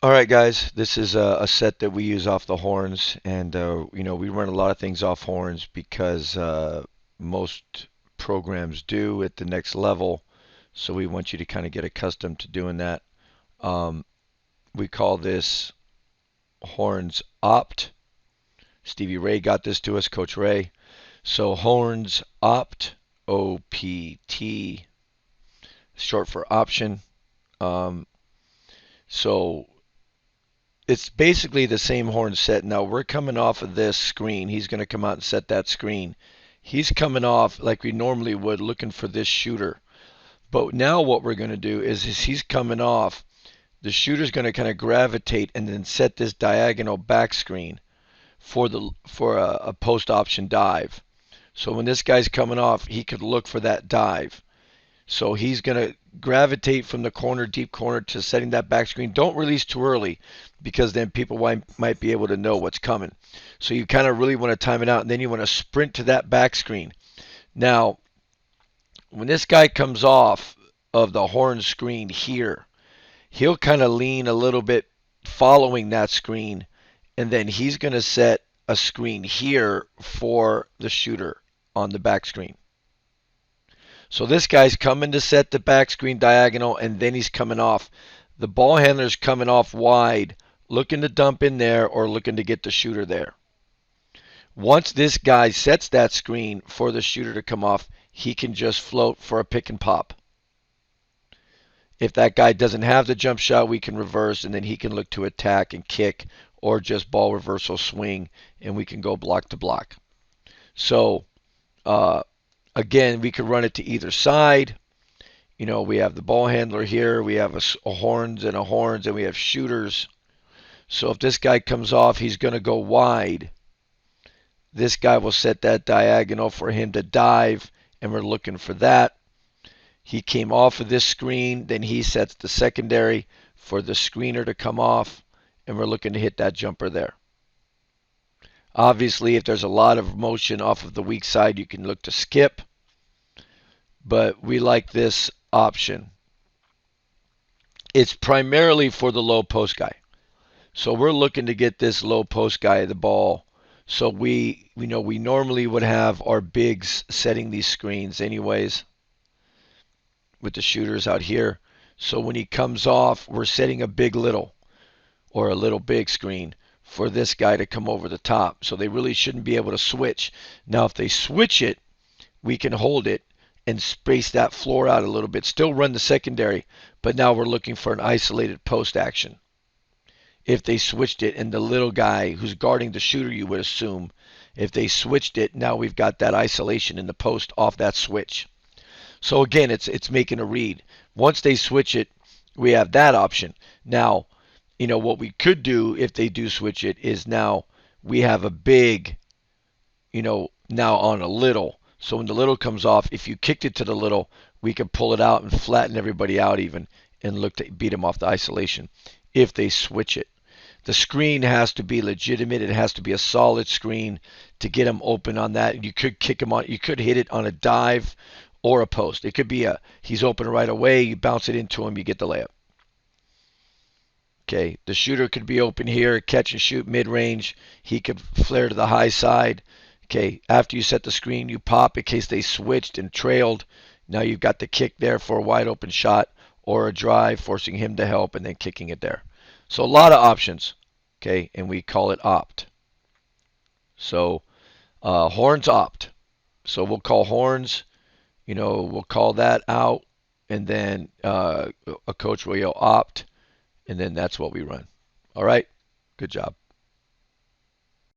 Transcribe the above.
All right, guys, this is a set that we use off the horns, and we run a lot of things off horns because most programs do at the next level. So we want you to kind of get accustomed to doing that. Um, we call this horns opt. Stevie Ray got this to us, Coach Ray. So horns opt, OPT, short for option. Um, so it's basically the same horn set. Now we're coming off of this screen. He's going to come out and set that screen. He's coming off like we normally would, looking for this shooter. But now what we're going to do is he's coming off. The shooter's going to kind of gravitate and then set this diagonal back screen for a post option dive. So when this guy's coming off, he could look for that dive. So he's going to gravitate from the corner, deep corner, to setting that back screen. Don't release too early because then people might be able to know what's coming. So you kind of really want to time it out, and then you want to sprint to that back screen. Now, when this guy comes off of the horn screen here, he'll kind of lean a little bit following that screen, and then he's going to set a screen here for the shooter on the back screen. So this guy's coming to set the back screen diagonal, and then he's coming off. The ball handler's coming off wide, looking to dump in there or looking to get the shooter there. Once this guy sets that screen for the shooter to come off, he can just float for a pick and pop. If that guy doesn't have the jump shot, we can reverse, and then he can look to attack and kick or just ball reversal swing, and we can go block to block. So, uh, again, we could run it to either side. We have the ball handler here, we have a horns and a horns, and we have shooters. So if this guy comes off, he's going to go wide. This guy will set that diagonal for him to dive, and we're looking for that. He came off of this screen, then he sets the secondary for the screener to come off, and we're looking to hit that jumper there. Obviously, if there's a lot of motion off of the weak side, you can look to skip, but we like this option. It's primarily for the low post guy. So we're looking to get this low post guy the ball. So we know we normally would have our bigs setting these screens anyways with the shooters out here. So when he comes off, we're setting a big little or a little big screen for this guy to come over the top. So they really shouldn't be able to switch. Now if they switch it, we can hold it and space that floor out a little bit. Still run the secondary, but now we're looking for an isolated post action. If they switched it, and the little guy who's guarding the shooter, you would assume, if they switched it, now we've got that isolation in the post off that switch. So again, it's making a read. Once they switch it, we have that option. Now, what we could do if they do switch it is now we have a big, now on a little. So when the little comes off, if you kicked it to the little, we can pull it out and flatten everybody out even and look to beat them off the isolation if they switch it. The screen has to be legitimate. It has to be a solid screen to get them open on that. You could kick him on. You could hit it on a dive or a post. It could be he's open right away. You bounce it into him. You get the layup. Okay, the shooter could be open here, catch and shoot mid range. He could flare to the high side. Okay, after you set the screen, you pop in case they switched and trailed. Now you've got the kick there for a wide open shot or a drive, forcing him to help and then kicking it there. So a lot of options. Okay, and we call it opt. So horns opt. So we'll call horns. We'll call that out, and then a coach will yell opt, and then that's what we run. All right, good job.